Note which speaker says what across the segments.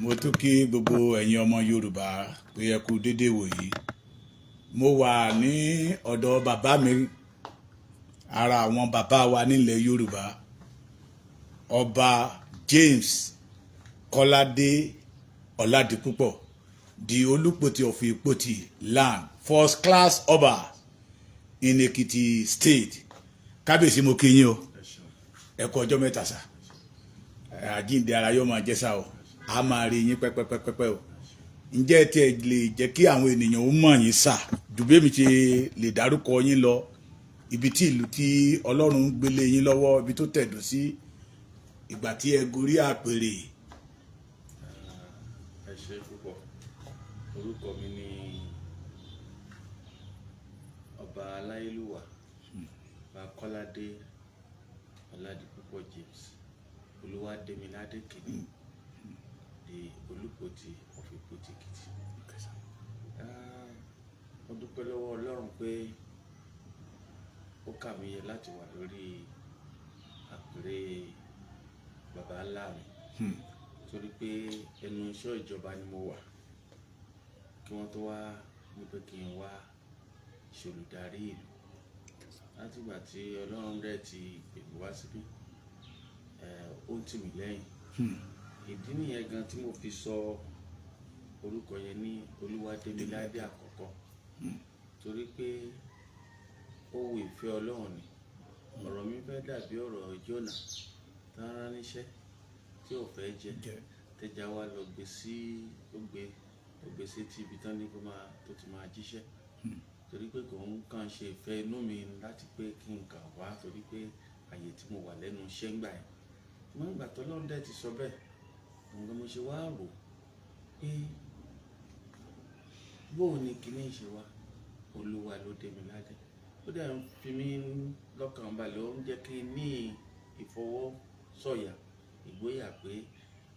Speaker 1: Mo tún kí gbogbo ẹ̀yin ọmọ Yorùbá pé ẹ kú dédé wòyí. Mo wà ní ọ̀dọ̀ bàbá mi, ara àwọn bàbá wa nílẹ̀ Yorùbá, Ọba James Kọ́ládé Ọládipúpọ̀, the Olúpòtì of Ìpòtì land, first class Ọba in Ekiti state. Kábíyèsí mo kí yín o, ẹ kú ọjọ́ mẹ́ta sà, àjíǹde ara yóò máa jẹ́ sá o, a máa rí yín pẹ́pẹ́pẹ́pẹ́ o. Ǹjẹ́ tí ẹ lè jẹ́ kí àwọn ènìyàn ó mọ̀ yín sà, jù bí èmi ṣe lè dárúkọ yín lọ, ibi tí ìlú tí Ọlọ́run gbélé yín lọ́wọ́, ibi tó tẹ̀dó sí, ìgbà tí ẹ gorí àpèrè.
Speaker 2: Ẹ ṣé púpọ̀. Orúkọ mi ni Ọba Aláyélúwà Kọ́ládé Ọládipúpọ̀ James Olúwadémiládé Kìíní, the Olúpòtì of Ìpòtì Èkìtì. Mo dúpẹ́ lọ́wọ́ Ọlọ́run pé ó kà mí yẹ láti wà lórí àpèrè bàbá ńlá mi, torí pé ẹnu iṣẹ́ ìjọba ni mo wà kí wọ́n tó wá wípé kí n wá ṣolùdarí ìlú. Láti ìgbà tí Ọlọ́run rẹ̀ ti pè mí wá síbí, ó ń tì mí lẹ́yìn. Ìdí nìyẹn gan tí mo fi sọ orúkọ yẹn ní Olúwadémiládé àkọ́kọ́, torí pé ó wu ìfẹ́ Ọlọ́run ni. Ọ̀rọ̀ mi fẹ́ dàbí ọ̀rọ̀ Jónà tán rán níṣẹ́ tí ò fẹ́ jẹ, tẹja wá lọ gbé sí gbé sí ti ibi tán ní kó máa tó ti máa jíṣẹ́, torí pé kò ń kàn ṣe ìfẹ́ inú mi láti pé kí n kàn wá, torí pé àyè tí mo wà lẹ́nu iṣẹ́ ń gbà yẹn. Mo ń gbà tó Ọlọ́run dẹ̀ ti sọ bẹ́ẹ̀, nǹkan mo ṣe wá rò pé bóò ni kíní ṣe wá, Olúwa ló dé mi ládé. Ó dẹ̀ ń fi mí lọ́kàn balẹ̀, ó ń jẹ́ kí n ní ìfọwọ́sọ̀yà, ìgboyà pé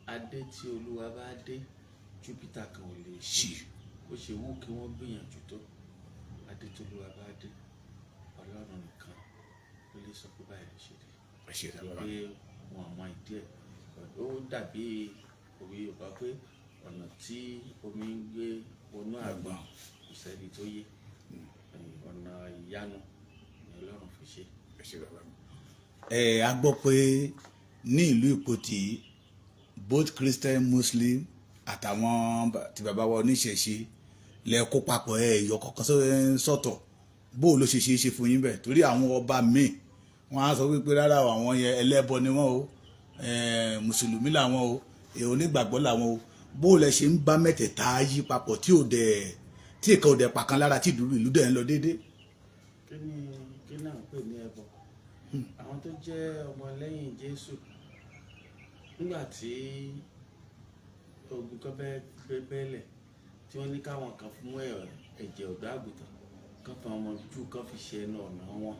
Speaker 2: adé tí Olúwa bá dé, Júpítà kan ò lè ṣí. Ó ṣe wù kí wọ́n gbìyànjú tó, adé tí Olúwa bá dé, Ọlọ́run nìkan ló lè sọ pé báyìí ló ṣe dé. Pé wọn mọ ìdí ẹ̀. Ó dàbí òwe Yorùbá pé ọ̀nà tí omi ń gbé wọnú àgbọn kò sẹ́ni tó yé. Ọ̀nà ìyanu ni Ọlọ́run fi ṣe.
Speaker 1: A gbọ́ pé ní ìlú Ìpòtì, both Christian, Muslim àtàwọn tí bàbá wa oníṣẹ̀ṣe lẹ kó papọ̀, yọ kọ̀ọ̀kan sọ̀tọ̀. Bó ló ṣe ṣe fún yín bẹ́ẹ̀? Torí àwọn ọba míì wọ́n á sọ wípé rárá àwọn yẹn ẹlẹ́bọ ni wọ́n o, mùsùlùmí làwọn o, onígbàgbọ́ làwọn o. Bó lẹ ṣe ń bá mẹ́tẹ̀ẹ̀ta yí papọ̀ tí ìkan ò dẹ̀ pàkan lára tí ìlú dẹ̀ ń lọ déédéé?
Speaker 2: Kí náà ń pè ní ẹbọ? Àwọn tó jẹ́ ọmọ lẹ́yìn Jésù, nígbà tí ogun kan bẹ́ẹ̀lẹ̀ tí wọ́n ní káwọn kan fún ẹ̀jẹ̀ ọ̀dọ́ àgùntàn kan fa ọmọ jù kan fi ṣe ẹnu ọ̀nà wọn,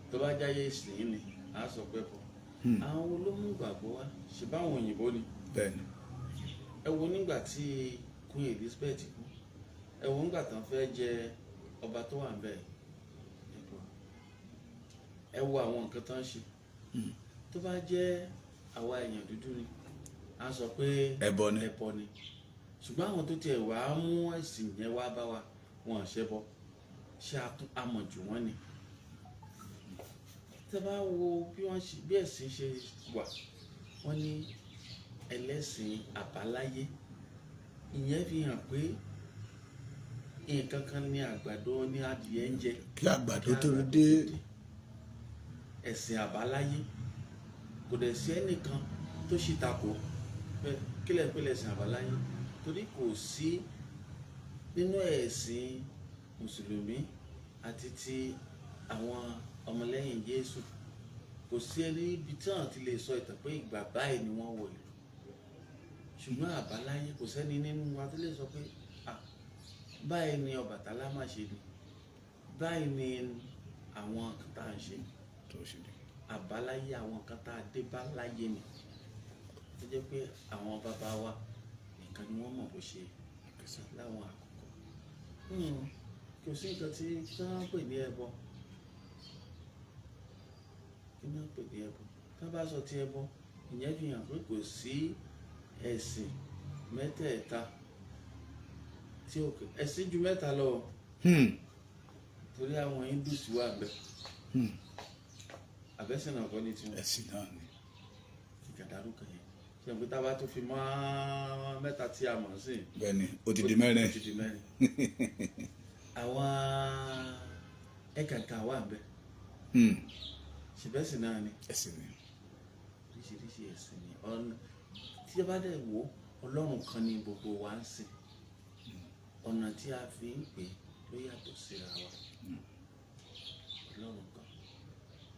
Speaker 2: tó bá jáyé ìsìn ni a sọ pé bọ̀. Àwọn olómú ìgbàgbọ́ wa ṣe báwọn òyìnbó ni.
Speaker 1: Bẹ́ẹ̀ni.
Speaker 2: Ẹ wo nígbà tí Queen Elizabeth kú, ẹ wo nígbà tán fẹ́ jẹ ọba tó wà níbẹ̀, ẹ wo àwọn nǹkan tán ṣe. Tó bá jẹ́ àwa èèyàn dúdú ni, a sọ pé
Speaker 1: ẹbọ ni.
Speaker 2: Ṣùgbọ́n àwọn tó tiẹ̀ wá mú ẹ̀sìn yẹn wá bá wa, wọn ò ṣẹbọ, ṣé àmọ̀jù wọn ni. Tẹ́ bá wo bí ẹ̀sìn ṣe wà, wọ́n ní ẹlẹ́sìn àbáláyé. Ìyẹn fi hàn pé nǹkan kan ní àgbàdo ní adìẹ ń jẹ.
Speaker 1: Kí àgbàdo tó dé.
Speaker 2: Ẹ̀sìn àbáláyé kò dẹ̀ sí ẹnìkan tó ṣì takò kí lẹ̀ ń pè lẹ́sìn àbáláyé, torí kò sí nínú ẹ̀sìn mùsùlùmí àti ti àwọn ọmọlẹ́yìn Jésù, kò sí ẹni ibi tí wọ́n ti lè sọ ìtàn pé ìgbà báyìí ni wọ́n wọlé. Ṣùgbọ́n àbáláyé kò sẹ́ni nínú wa tó lè sọ pé báyìí ni Ọbàtálá máa ṣe ni, báyìí ni àwọn kan tá à ń ṣe. Àbáláyé àwọn kan tá a dé bá láyé ni, tó jẹ́ pé àwọn bàbá wa nìkan ni wọ́n mọ̀ bó ṣe láwọn àkókò. Kò sí nǹkan tí wọ́n pè ní ẹbọ. Kí ni wọ́n pè ní ẹbọ? Tá bá sọ ti ẹbọ, ìyẹn fi hàn pé kò sí ẹ̀sìn mẹ́tẹ̀ẹ̀ta tí òkè ẹ̀sìn ju mẹ́ta lọ torí àwọn Hindus wà bẹ́ẹ̀ àbẹ́sìn náà kọ́ ní tiwọn
Speaker 1: ẹ̀sìn náà ni
Speaker 2: kíkà dárúkọ yẹn ṣe pé tá a bá tó fi mọ́ mẹ́ta tí a mọ̀ sí
Speaker 1: bẹ́ẹ̀ ni ó ti di mẹ́rin
Speaker 2: àwọn ẹ̀kẹ̀kẹ̀ wà bẹ́ẹ̀ ṣìbẹ́sìn náà ni
Speaker 1: ẹ̀sìn ni
Speaker 2: oríṣiríṣi ẹ̀sìn ni ọ̀nà tí a bá dẹ̀ wò Ọlọ́run kan ní gbogbo wa ń sìn ọ̀nà tí a fi ń pè ló yàtọ̀ síra wa Ọlọ́run kan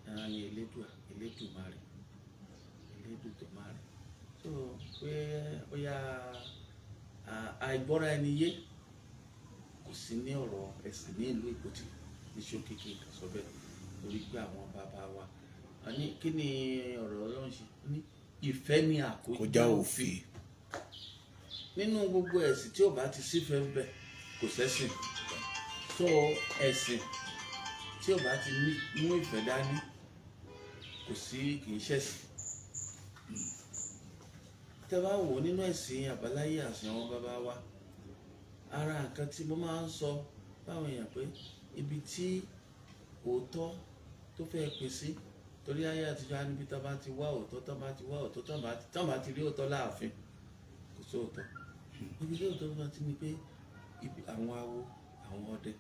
Speaker 2: ẹran ni Elédùmarè so pé ó yá àìgbọ́ra ẹni yé kò sí ní ọ̀rọ̀ ẹ̀sìn ní ìlú Èkìtì ní ṣókèké sọ bẹ́ẹ̀ torí pé àwọn bàbá wa ní kí ni ọ̀rọ̀ Ọlọ́run ṣe ní ìfẹ́ ní àkójá òfin nínú gbogbo ẹ̀sìn tí ò bá ti sífẹ́ ń bẹ kò sẹ́sìn tó ẹ̀sìn tí ò bá ti mú ìfẹ́ dání kò sí kì í ṣẹ̀sìn tẹ́ bá wò nínú ẹ̀sìn àbáláyé àsìn àwọn bàbá wa ara nǹkan tí mo máa ń sọ báwọn èèyàn pé ibi tí òótọ́ tó fẹ́ pín sí torí ayé àtijọ́ níbi tá bá ti wá òótọ́ tá bá ti rí òótọ́ láàfin kò sí òótọ́ ibi tí òótọ́ bá ti ní pé àwọn awo àwọn ọdẹ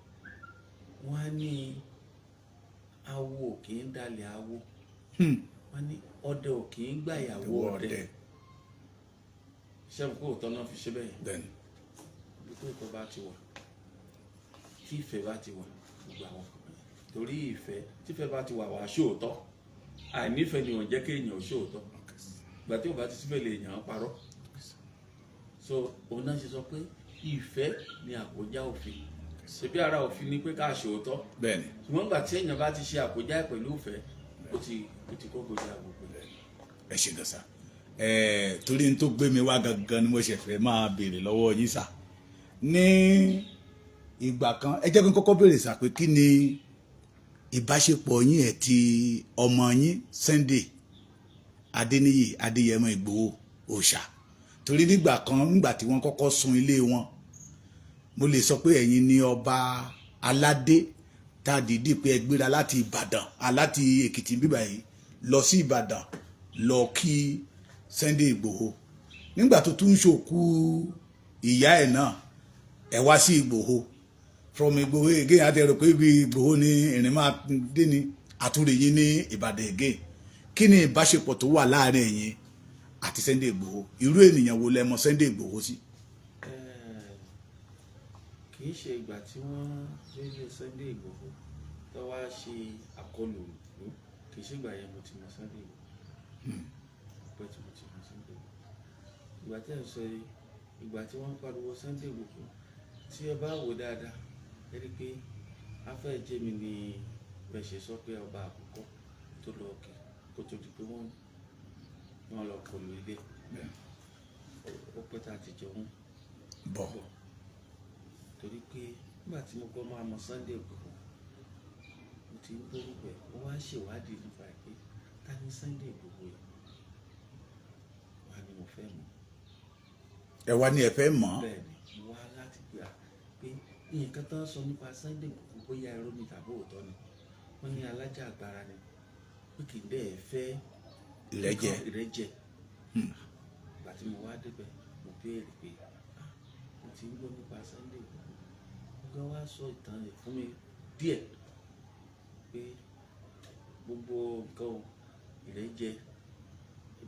Speaker 2: wọ́n á ní awo kì í dalẹ̀ awo wọ́n ní ọdẹ ò kì í gbà ìyàwó ọdẹ ṣé kó òótọ́ náà fi ṣe bẹ́ẹ̀ ibi tó òótọ́ bá ti wà tí ìfẹ́ bá ti wà gbogbo àwọn torí ìfẹ́ tífẹ́ bá ti wà wá ṣóòótọ́ àìnífẹ́ ni òun jẹ́ kéèyàn ṣóòótọ́ ìgbà tí ò bá ti síbẹ̀ lè yàn án parọ́ so òun náà ṣe sọ pé ìfẹ́ ni àkójá òfin ṣebí ara òfin ni pé ká ṣòótọ́
Speaker 1: bẹ́ẹ̀ni
Speaker 2: ṣùgbọ́n ìgbà tí èèyàn bá ti ṣe àkójá pẹ̀lú ìfẹ́ ó ti kó gbòdì àgbègbè.
Speaker 1: ẹ ṣe gàṣà torí n tó gbé mi wá gangan ni mo ṣe fẹ́ máa béèrè lọ́wọ́ yín sà ní ìgbà kan ẹ jẹ́ kí n kọ́kọ́ béèrè sà pé kí ni ìbáṣepọ̀ yín ẹ̀ ti ọmọ yín Sunday Adéníyì Adéyẹmọ Ìgbòho Òòṣà torí nígbà kan nígbà tí wọ́n kọ́kọ́ sun ilé wọn mo lè sọ pé ẹ̀yin ni ọba aládé tá a dìídì pé ẹ gbéra láti Ìbàdàn láti Èkìtì bíbà yìí lọ sí Ìbàdàn lọ kí Sunday Ìgbòho nígbà tó tún ṣòkú ìyá ẹ̀ náà ẹ wá sí Ìgbòho from Ìgbòho again àti ẹ̀rọ pé ibi Ìgbòho ni ìrìn máa dé ní àtúrè yín ní Ìbàdàn again kí ni ìbáṣepọ̀ tó wà láàrin ẹ̀yin àti Sunday Ìgbòho irú ènìyàn wo lẹ mọ̀ Sunday Ìgbòho sí.
Speaker 2: kì í ṣe ìgbà tí wọ́n lé Sunday Ìgbòho tó wá ṣe àkọlù ìlú kì í ṣe ìgbà yẹn mo ti mọ̀ Sunday Ìgbòho pẹ́ tí mo ti mọ̀ Sunday Ìgbòho ìgbà tí ẹ̀ ń sọ ìgbà tí wọ́n ń pariwo Sunday Ìgbòho tí ẹ bá wò dáadáa ẹ rí i pé afẹ́ jẹ́mi ni bẹ́ẹ̀ ṣe sọ pé ọba àkọ́kọ́ tó lọ òkè kó tó di pé wọ́n lọ kọlù ilé ó pẹ́ tá a ti jọ ń
Speaker 1: bọ̀
Speaker 2: torí pé nígbà tí mo gbọ́ máa mọ̀ Sunday Ìgbòho mo ti ń gbórúkọ ẹ̀ mo wá ṣèwádìí nípa ẹ̀ pé ta ni Sunday Ìgbòho yìí wá ni mo fẹ́ mọ̀.
Speaker 1: ẹ wá ní ẹ fẹ́ mọ̀.
Speaker 2: bẹ́ẹ̀ni mo wá láti gbà pé nǹkan tó ń sọ nípa Sunday Ìgbòho bóyá irọ́ ni tàbí òótọ́ ni wọ́n ní alájà agbára ni pé kì í dẹ́ fẹ́ ìrẹ́jẹ ìgbà tí mo wá débẹ̀ mo béèrè pé mo ti ń gbọ́ nípa Sunday Ìgbòho ọgá wa sọ ìtàn rẹ̀ fún mi díẹ̀ pé gbogbo nǹkan ìrẹ́jẹ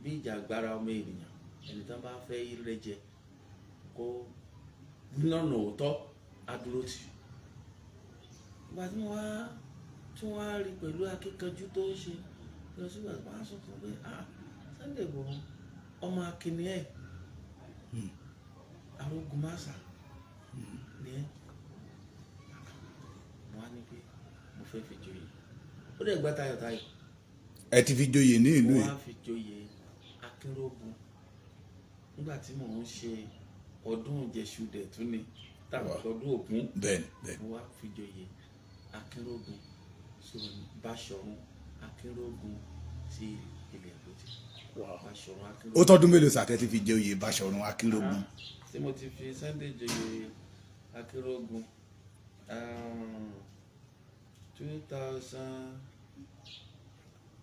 Speaker 2: bí ìjà agbára ọmọ ènìyàn ẹni tó bá fẹ́ ìrẹ́jẹ kó lọ́nà òótọ́ adúró tì ìgbà tí wọ́n á rí pẹ̀lú akíkanjú tó ń ṣe lọ sí ìgbà tí wọ́n á sọ fún pé Sunday Ìgbòho ọmọ akínní ẹ̀ arógun máṣà ni ẹ́ wọ́n á ní pé mo fẹ́ fi joyè ó dẹ̀ gbá tayọ̀tayọ̀.
Speaker 1: ẹ ti fi joyè ní ìlú yìí.
Speaker 2: wọ́n á fi joyè Akínrógun nígbà tí mò ń ṣe ọdún Ìjẹ̀ṣu dẹ̀ tún ni tàbí ọdún Ògún
Speaker 1: bẹ́ẹ̀ni
Speaker 2: wọ́n á fi joyè Akínrógun sọ̀rọ̀ Báṣọ̀run Akínrógun sí ilẹ̀ Èkìtì.
Speaker 1: ó tọ́dún mélòó sàtẹ́ ti fi joyè Báṣọ̀run Akínrógun.
Speaker 2: tí mo ti fi Sunday joyè Akérédolú 2000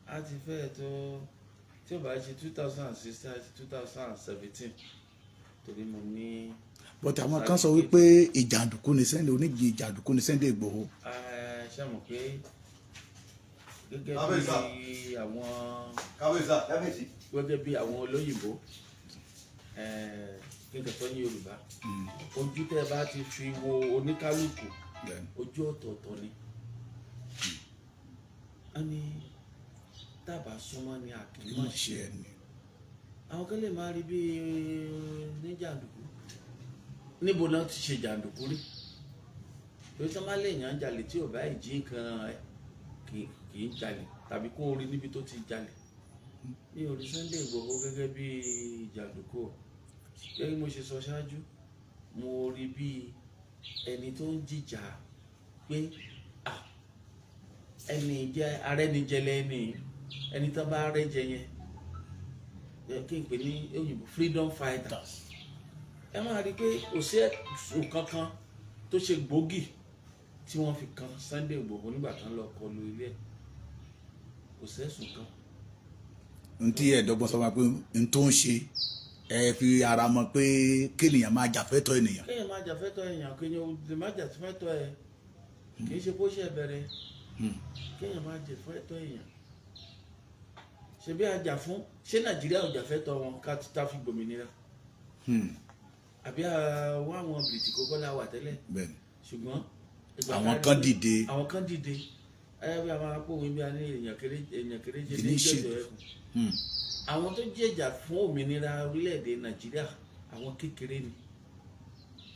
Speaker 2: a ti fẹ́ tó tí ó bá ṣe 2016 àti 2017 torí mo ní.
Speaker 1: but àwọn kan sọ wípé ìjàndùkú ni Sunday oníjì ìjàndùkú ni Sunday Igboho.
Speaker 2: ṣé mo pé gẹ́gẹ́ bí àwọn olóyìnbó kíkẹ́ tó ní Yorùbá ojú tẹ́ bá ti fi wo oníkálukú ojú ọ̀tọ̀ọ̀tọ̀ ni a ní dábàá súnmọ́ ni àkìmọ̀ ṣe ẹni àwọn kan lè máa rí bí ní jàǹdùkú níbo náà ti ṣe jàǹdùkú rí lórí tí wọ́n bá lè yàn jalè tí ò bá ìjì nǹkan kì í jalè tàbí kó rí níbi tó ti jalè ní orí Sunday Igboho gẹ́gẹ́ bí jàǹdùkú gẹ́gẹ́ bí mo ṣe sọ ṣáájú mo rí bí ẹni tó ń jìjà pé ẹni jẹ́ arẹ́nijẹlẹ ẹni tó bá rẹ́jẹ yẹn kí n pè ní òyìnbó freedom fighters ẹ máa rí i pé kò sí ẹ̀sùn kankan tó ṣe gbòógì tí wọ́n fi kan Sunday Igboho nígbà kan lọ kọlu ilé ẹ̀ kò sí ẹ̀sùn kan.
Speaker 1: n tí ẹ̀ẹ́dọ́gbọ́n sọ ma pé n tó ń ṣe ẹ fi ara mọ̀ pé kéèyàn máa jàfẹ́tọ̀ ènìyàn.
Speaker 2: kéèyàn máa jàfẹ́tọ̀ èèyàn kéèyàn lè má jàfẹ́tọ̀ ẹ̀ kì í ṣe bó ṣe bẹ̀rẹ̀ kéèyàn máa jàfẹ́tọ̀ èèyàn ṣebí àjà fún ṣé Nàìjíríà ò jàfẹ́tọ̀ wọn ká tá fi gbòmìnira àbí àwọn bìrìtì kókó la wà tẹ́lẹ̀ ṣùgbọ́n
Speaker 1: àwọn kan dìde
Speaker 2: ayé bí a máa pòwe bí a ní èèyàn kéréje ní ìjọsọ ẹkùn àwọn tó jẹjà fún òmìnira orílẹ̀-èdè Nàìjíríà àwọn kékeré ni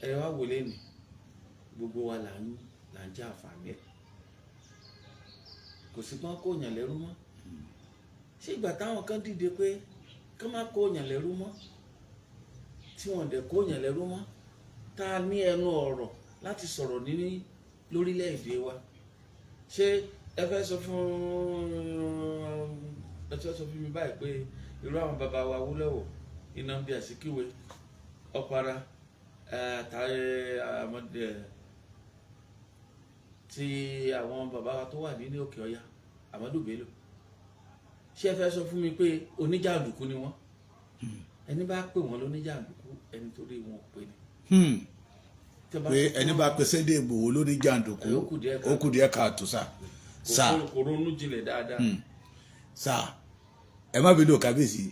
Speaker 2: ẹ wá wọlé ni gbogbo wa là ń jẹ àǹfààní ẹ kò sí pọ́n kó yàn lẹ́rú mọ́ ṣé ìgbà táwọn kan dìde pé ká má kó yàn lẹ́rú mọ́ tí wọ́n dẹ̀ kó yàn lẹ́rú mọ́ tá a ní ẹnu ọ̀rọ̀ láti sọ̀rọ̀ ní lórílẹ̀-èdè wa ṣé ẹ fẹ́ sọ fún mi báyìí pé irú àwọn bàbá wa Awólọ́wọ̀ Nnamdi Azikiwe Ọ̀para àtàyè àmọ́dé tí àwọn bàbá wa tó wà ní Òkè Ọya Ahmadu Bello ṣé ẹ fẹ́ sọ fún mi pé oníjàǹdùkú ni wọ́n ẹni bá pè wọ́n lóníjàǹdùkú ẹni tó rí wọn pè ní.
Speaker 1: pé ẹni bá pe Sunday Igboho lóníjàǹdùkú ó kù díẹ̀ káàtó sá.
Speaker 2: kò ronú jinlẹ̀ dáadáa.
Speaker 1: sá ẹ má bínú kábíyèsí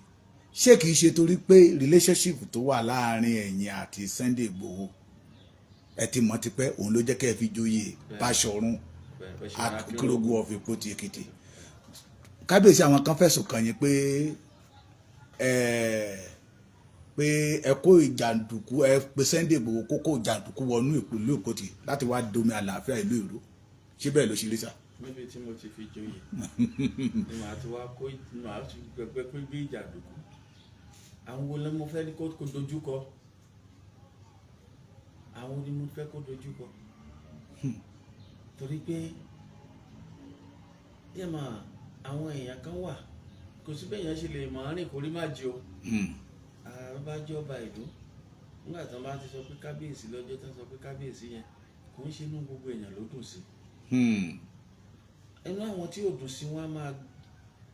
Speaker 1: ṣé kìí ṣe torí pé relationship tó wà láàrin ẹ̀yin àti Sunday Igboho ẹ ti mọ̀ tipẹ́ òun ló jẹ́ kẹ́ ẹ fi joyè Báṣọ̀run Akérédolú of Ìpótì Èkìtì kábíyèsí àwọn kan fẹ̀sùn kàn yín pé ẹ kó ìjàǹdùkú ẹ pé Sunday Igboho kókó ìjàǹdùkú wọnú ìpínlẹ̀ Èkìtì láti wá domi àlàáfíà ìlú Ìró ṣé bẹ́ẹ̀ ló ṣe rí sá.
Speaker 2: níbi tí mo ti fi joyè ni màá ti wá kó màá ti gbẹgbẹ pé bí ìjàǹdùkú àwọn wo ni mo fẹ́ ní kó dojúkọ àwọn ni mo fẹ́ kó dojúkọ torí pé yẹ máa àwọn èèyàn kan wà kò sí bẹ́ẹ̀ yẹn ṣe lè mọ̀ ọ́rìn kórí má jẹ o àwọn bá jẹ́ ọba ìlú nígbà tí wọ́n bá ti sọ pé kábíyèsí lọ́jọ́ tí wọ́n sọ pé kábíyèsí yẹn kò ń ṣe inú gbogbo èèyàn ló dùn sí ẹnu àwọn tí ò dùn sí wọn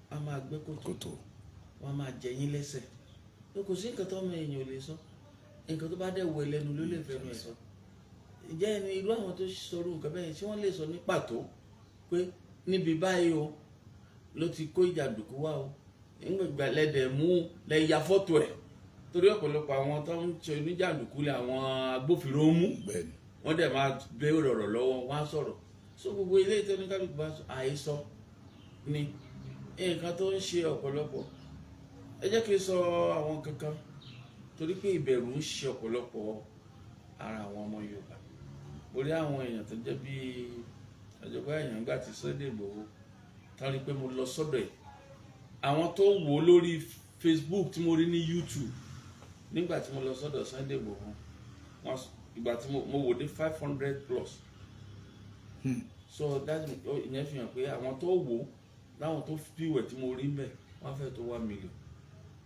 Speaker 2: á máa gbẹ́ kòtò wọn á máa jẹ yín lẹ́sẹ̀ kò sí nǹkan tó ọmọ èèyàn ò lè sọ nǹkan tó bá dẹ̀ wọ ẹlẹ́nu ló lè fẹ́nu ẹ̀ sọ ìjẹ́ ẹni irú àwọn tó sọ̀rọ̀ nǹkan bẹ́ẹ̀ ṣé wọ́n lè sọ ní pàtó pé níbi báyìí o ló ti kó ìjàǹdùkú wá o nígbà lẹ́dẹ̀ mú lẹ́yà fọ́tò ẹ̀ torí ọ̀pọ̀lọpọ̀ àwọn tó ń ṣe oníjàǹdùkú lé àwọn agbófinró mú wọ́n dẹ̀ máa béèrè ọ̀rọ̀ lọ́wọ́ wọn á sọ̀rọ̀ so gbogbo ilé ìtọ́ ní kálukú bá àìsọ ni nǹkan tó ń ṣe ọ̀pọ̀lọpọ̀ ẹ jẹ́ kí n sọ àwọn kankan torí pé ìbẹ̀rù ń ṣe ọ̀pọ̀lọpọ̀ ara àwọn ọmọ Yorùbá orí àwọn èèyàn tó jẹ́ bíi ọ̀jọ̀gbọ́n èèyàn gbà tí Sunday Igboho tán rí pé mo lọ sọ́dọ̀ ẹ̀ àwọn tó wò ó lórí Facebook tí mo rí ní YouTube nígbà tí mo lọ sọ́dọ̀ Sunday Igboho ìgbà tí mo wò dé 500+. So that ìyẹn fi hàn pé àwọn tó wò ó láwọn tó fíwẹ̀ tí mo rí mbẹ̀ wọ́n fẹ́ tó 1 million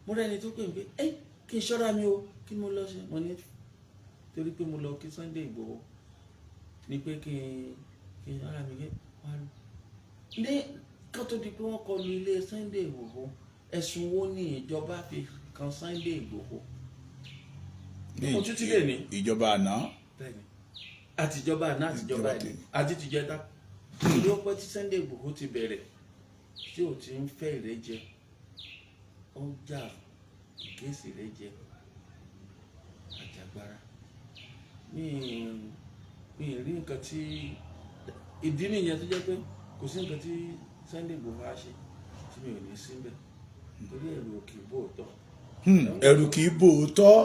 Speaker 2: mo rẹ́ni tó pè mí pé kí n ṣọ́ra mi o kí mo lọ ṣe mo ní torí pé mo lọ kí Sunday Igboho ní pé kí n ara mi gé wá ní kán tó di pé wọ́n kọlu ilé Sunday Igboho ẹ̀sùn wo ni ìjọba fi kan Sunday Igboho ojú tí lè ní
Speaker 1: ìjọba àná
Speaker 2: àtijọba àná àtijọba ẹni àti tìjẹta ìlú ọpẹ tí Sunday Igboho ti bẹ̀rẹ̀ tí ò ti ń fẹ́ ìrẹ́jẹ ó ń jà kéèsì ìrẹ́jẹ àjàgbára mi rí nǹkan tí ìdí nìyẹn tó jẹ́ pé kò sí nǹkan tí Sunday Igboho á ṣe tí mi ò ní síbẹ̀ torí ẹ̀rù kì í bò tọ́.
Speaker 1: ẹ̀rù kì í bò tọ́.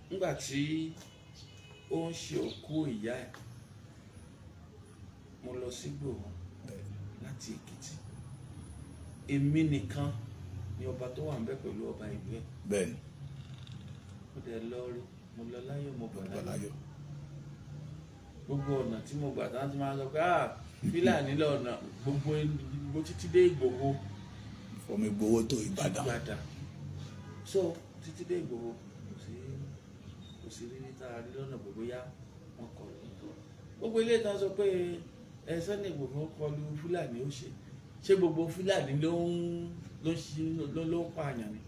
Speaker 2: nígbà tí ó ń ṣe òkú ìyá ẹ̀ mo lọ sí Ìgbòho láti Èkìtì èmi nìkan ni ọba tó wà níbẹ̀ pẹ̀lú ọba ìlú ẹ̀.
Speaker 1: bẹ́ẹ̀ni.
Speaker 2: mo dẹ̀ lọ rí mo lọ láyọ̀ mo bọ̀ láyọ̀ gbogbo ọ̀nà tí mo gbà tán ti máa sọ pé Fúlàní lọ́nà gbogbo títí dé Ìgbòho.
Speaker 1: fọmi Ìgbòho tó Ìbàdàn.
Speaker 2: so títí dé Ìgbòho kò sí rírí tá a rí lọ́nà gbogbo yá wọn kọ gbogbo ilé ìtàn sọ pé Sunday Igboho kọlu Fúlàní ó ṣe gbogbo Fúlàní ló ń pààyàn ni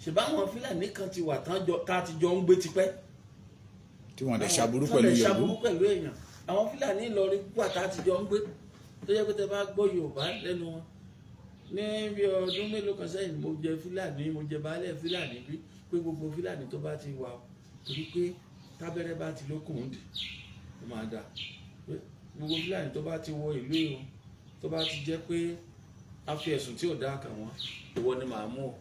Speaker 2: ṣèbáwọn Fúlàní kan ti wà tá a ti jọ ń gbé tipẹ́
Speaker 1: tí wọ́n lè ṣàbúrú pẹ̀lú
Speaker 2: èèyàn àwọn Fúlàní Ìlọrin wà tá a ti jọ ń gbé tó yẹ pé tẹ bá gbọ́ Yorùbá lẹ́nu wọn ní bí ọdún mélòó kan sẹ́yìn mo jẹ Fúlàní mo jẹ baálẹ̀ Fúlàní bí pé gbogbo Fúlàní tó bá ti wà torí pé tábẹ́rẹ́ bá ti lókùn ń dì ó máa dà gbogbo Fúlàní tó bá ti wọ ìlú yìí tó bá ti jẹ́ pé a fi ẹ̀sùn tí ò dáa kàn wọ́n ìwọ ni màá mú ọ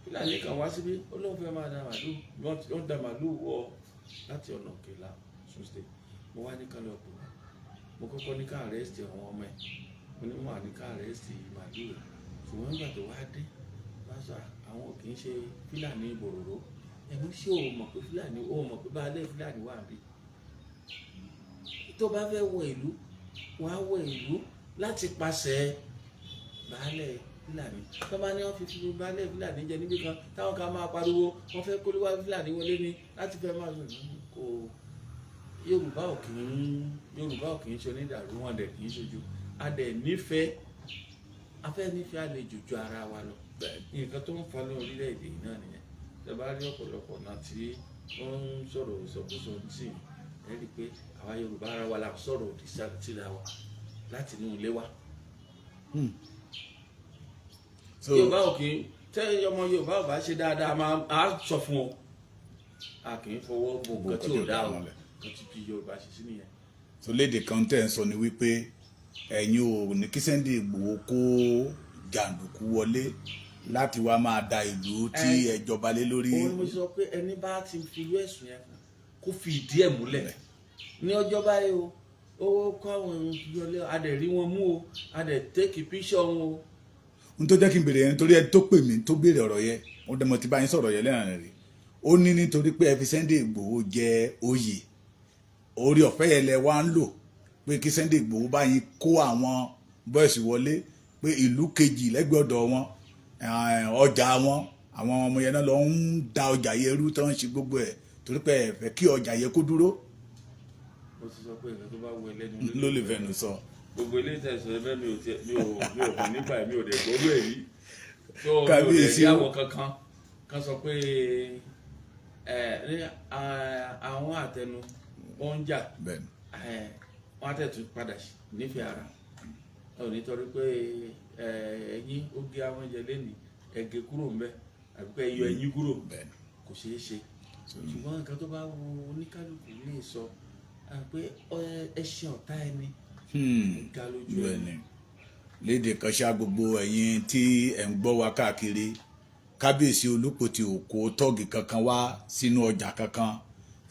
Speaker 2: Fúlàní kan wá síbí ó lóun fẹ́ máa da màlúù wọ́n da màlúù wọ láti ọ̀nà Òkèlà Ọ̀ṣun state mo wá ní ká lọ pè wọ́n mo kọ́kọ́ ní ká àrẹ́sìtì àwọn ọmọ ẹ̀ mo ní wọ́n ní ká àrẹ́sìtì màlúù rẹ̀ ṣùgbọ́n nígbà tó wá dé lásà àwọn kì í ṣe Fúlàní bòròró ẹ̀mú ṣé o mọ̀ pé Fúlàní o mọ̀ pé baálé Fúlàní wà bí tó bá fẹ́ wọ ìlú wàá wọ ìlú láti pàṣẹ baálé Fúlàní tó bá ní wọ́n fi fi baálé Fúlàní jẹ níbi kan táwọn kan máa pariwo wọ́n fẹ́ kó wá Fúlàní wọlé ní láti fẹ́ máa sọ kó Yorùbá ò kì í ṣe onídàrú wọn dẹ̀ kì í ṣojú a dẹ̀ nífẹ̀ẹ́ afẹ́ nífẹ̀ẹ́ àlejò ju ara wa lọ nǹkan tó ń fa ní orílẹ̀-èdè yìí náà nìyẹn tẹ bá rí ọ̀pọ̀lọpọ̀ náà tí wọ́n ń sọ̀rọ̀ ìsọkúsọ sí ẹ rí i pé àwa Yorùbá ara wa la sọ̀rọ̀ òdì síra wa láti inú ilé wa. Yorùbá ò kì í tẹ́ ọmọ Yorùbá ò bá ṣe dáadáa máa sọ fún ọ a kì í fọwọ́ bò nǹkan tí ò dá o nǹkan tí bí Yorùbá ṣe sí nìyẹn.
Speaker 1: so léde kan tẹ́ ń sọ ni wípé ẹ̀yin ò ní kí Sunday Igboho kó jàǹdùkú wọlé láti wá máa da ìlú tí ẹ jọba lé lórí.
Speaker 2: òun mo sọ pé ẹni bá ti fi irú ẹ̀sùn yẹn kó fi ìdí ẹ̀ múlẹ̀ ní ọjọ́ báyìí o ó kọ́ àwọn ìyọlẹ́ adẹ̀ rí wọn mú o adẹ̀ tẹ́kì píṣọ̀ wọn o.
Speaker 1: n tó jẹ́ kí n béèrè yẹn nítorí ẹ tó pè mí tó béèrè ọ̀rọ̀ yẹn mo dẹ̀ mo ti bá yín sọ̀rọ̀ yẹn lẹ́nà rẹ̀ ó ní nítorí pé ẹ fi Sunday Igboho jẹ oyè orí ọ̀fẹ́ yẹn lẹ wá ń lò pé kí Sunday Igboho bá yín kó àwọn bọ́ọ̀sì wọlé pé ìlú kejì lẹ́gbẹ̀ẹ́ ọ̀dọ̀ wọn ọjà wọn àwọn ọmọ yẹn náà lọ ń da ọjà yẹn rú tó ń ṣe gbogbo ẹ̀ torí pé ẹ fẹ́ kí ọjà yẹn kó dúró.
Speaker 2: mo ti sọ pé ìgbà tó bá wọ ẹlẹ́nu
Speaker 1: ló lè fẹnu sọ.
Speaker 2: gbogbo ilé ìtẹ̀sọ̀ ẹgbẹ́ mi ò hàn nígbà mi ò dẹ̀ gbọ́dọ̀ èyí tó
Speaker 1: kábíyèsí
Speaker 2: àwọn kankan kan sọ pé àwọn àtẹnu wọn ń jà wọn á tẹ̀tù padà nífẹ̀ẹ́ ara nítorí pé ẹyin ó gé àwọn jẹ lẹ́nu ẹ̀gẹ́ kúrò ń bẹ́ àbí pé ẹyọ ẹyin kúrò kò ṣeé ṣe ṣùgbọ́n nǹkan tó bá wo oníkálukú lè sọ pé ẹṣin ọ̀tá ẹni ga lójú ẹni.
Speaker 1: lédè kan ṣá gbogbo ẹ̀yin tí ẹ̀ ń gbọ́ wa káàkiri kábíyèsí Olúpòtì ò kó tọ́ọ̀gì kankan wá sínú ọjà kankan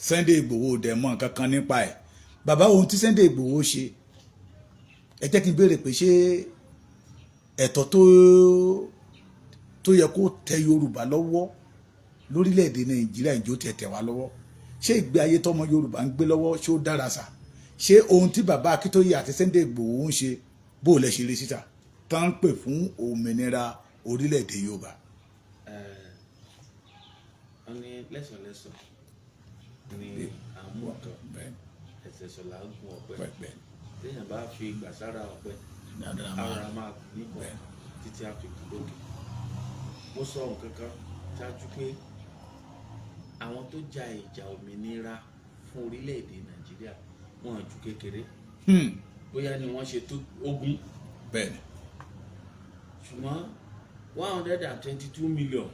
Speaker 1: Sunday Igboho dẹ̀ mọ̀ kankan nípa ẹ̀ bàbá ohun tí Sunday Igboho ṣe ẹ jẹ́ kí n béèrè pé ṣé ẹ̀tọ́ tó yẹ kó tẹ Yorùbá lọ́wọ́ lórílẹ̀‐èdè Nàìjíríà ìjó tẹ̀ wá lọ́wọ́ ṣé ìgbé ayé tọmọ Yorùbá ń gbé lọ́wọ́ ṣé ó dára sà ṣé ohun tí bàbá Akíntóyè àti Sunday Igboho ń ṣe bó lẹ ṣe rí síta tá ń pè fún òmìnira orílẹ̀‐èdè Yorùbá.
Speaker 2: wọ́n ní lẹ́sọ̀lẹ́sọ̀ gun ọ̀kan
Speaker 1: bẹ́ẹ̀
Speaker 2: ẹsẹ̀ sọ̀lá gun ọ̀pẹ
Speaker 1: bẹ́ẹ̀
Speaker 2: téèyàn bá fi ìgbà sára ọ̀pẹ
Speaker 1: dáadáa
Speaker 2: ara máa gùn níbọ̀ títí a fi gùn lókè. mo sọ nǹkan kan ṣáájú pé àwọn tó ja ìjà òmìnira fún orílẹ̀-èdè Nàìjíríà wọn ju kékeré bóyá ni wọ́n ṣe tó ogún
Speaker 1: bẹ́ẹ̀ ni
Speaker 2: ṣùgbọ́n 122 million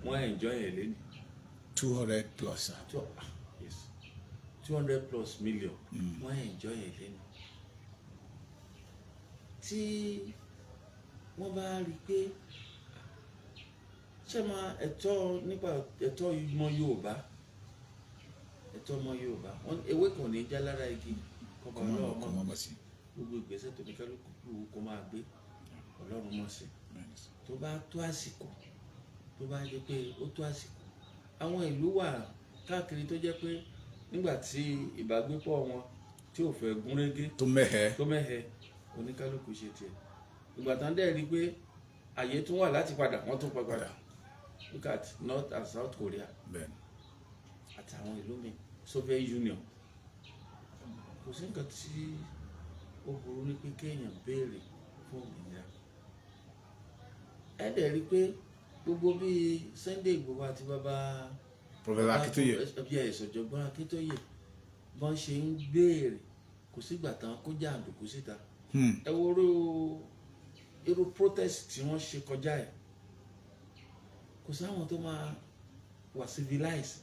Speaker 2: wọ́n enjoy ẹ̀ lẹ́nu
Speaker 1: 200 plus sir.
Speaker 2: 200 plus million wọ́n enjoy ẹ̀ lẹ́nu. tí wọ́n bá rí i pé ṣé máa ẹ̀tọ́ nípa ẹ̀tọ́ ọmọ Yorùbá ewé kan ní já lára igi kọba Ọlọ́run mọ̀ sí gbogbo ìgbésẹ̀ tó ní kálukú kó máa gbé Ọlọ́run mọ̀ sí tó bá tó àsìkò tó bá jẹ́ pé ó tó àsìkò. àwọn ìlú wà káàkiri tó jẹ́ pé nígbà tí ìbágbépọ̀ wọn tí ò fẹ́ gúnrégé
Speaker 1: tó mẹ́hẹ
Speaker 2: oníkálukú ṣe tiẹ̀ ìgbà tán dẹ̀ rí pé àyè tún wà láti padà wọ́n tún padà. Look at North and South Korea àtàwọn ìlú mi Soviet Union. kò sí nǹkan tí ó burú ní pé kéèyàn béèrè fún òmìnira. ẹ dẹ̀ rí pé gbogbo bíi Sunday Igboho àti bàbá
Speaker 1: Professor Akintoye
Speaker 2: bí ìṣọ̀jọ̀gbọ́n Akintoye bọ́n ṣe ń béèrè kò sígbà tán kó jàǹdùkú síta. ẹ wo irú protest tí wọ́n ṣe kọjá ẹ̀ kò sáwọn tó máa wà civilize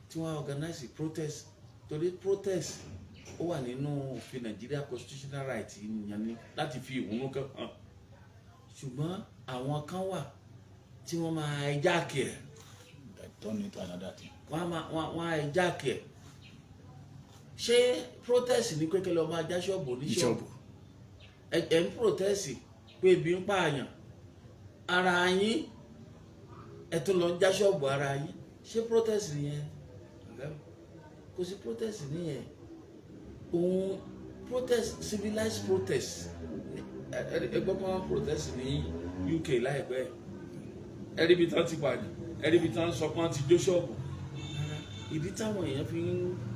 Speaker 2: tí wọ́n organize protest torí protest ó wà nínú òfin Nigeria constitutional right yẹn ni láti fi ìwúnú kan hàn ṣùgbọ́n àwọn kan wà tí wọ́n máa hijack ẹ̀ wọ́n á hijack ẹ̀. ṣé protest ní pé kẹlẹ́ ọmọ ajá ṣọ́ọ̀bù ní ṣọ́ọ̀bù ẹ̀ ń protest pé ebi ń pààyàn ara yín ẹ tún lọ já ṣọ́ọ̀bù ara yín ṣé protest nìyẹn kò sí protest nìyẹn òun protest civilized protest ẹgbẹ́ kan protest ní UK láìpẹ́ ẹ̀rí ibi tán ti pàdé ẹ̀rí ibi tán sọ pé wọ́n ti jó ṣọ́ọ̀bù ìdí táwọn èèyàn fi ń